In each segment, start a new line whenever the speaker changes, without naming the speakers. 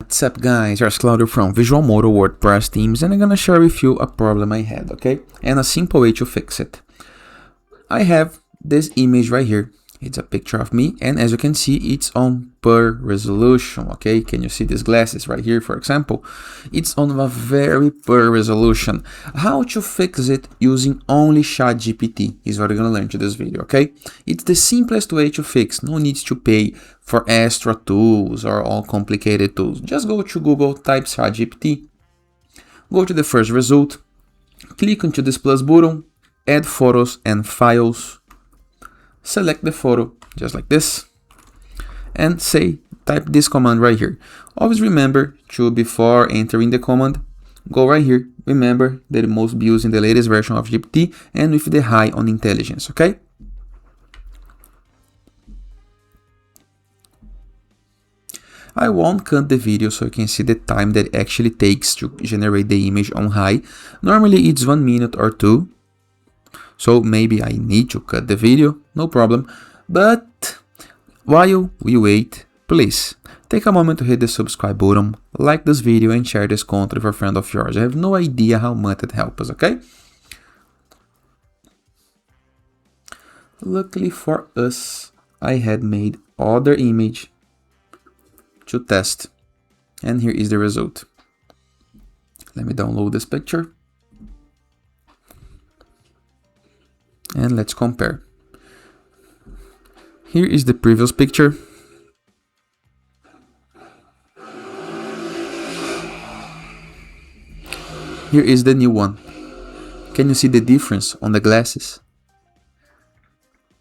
What's up guys, here's Claudio from Visualmodo WordPress themes, and I'm gonna share with you a problem I had, okay? And a simple way to fix it. I have this image right here. It's a picture of me, and as you can see, it's on per resolution, okay? Can you see these glasses right here, for example? It's on a very per resolution. How to fix it using only ChatGPT is what you're gonna learn to this video, okay? It's the simplest way to fix. No need to pay for extra tools or all complicated tools. Just go to Google, type ChatGPT, go to the first result, click onto this plus button, add photos and files, select the photo just like this, and type this command right here. Always remember to, before entering the command, go right here. Remember that it must be using the latest version of GPT and with the high on intelligence, okay? I won't cut the video so you can see the time that it actually takes to generate the image on high. Normally it's 1 minute or 2. So maybe I need to cut the video, no problem. But while we wait, please take a moment to hit the subscribe button, like this video and share this content with a friend of yours. I have no idea how much it helps us, okay? Luckily for us, I had made other image to test, and here is the result. Let me download this picture and let's compare. Here is the previous picture. Here is the new one. Can you see the difference on the glasses?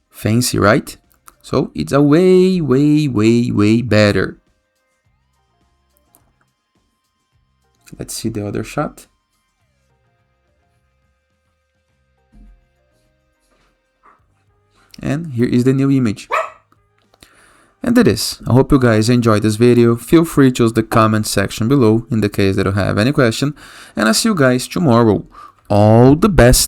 Fancy, right? So it's a way better. Let's see the other shot. And here is the new image. And that is. I hope you guys enjoyed this video. Feel free to use the comment section below in the case that you have any question. And I'll see you guys tomorrow. All the best.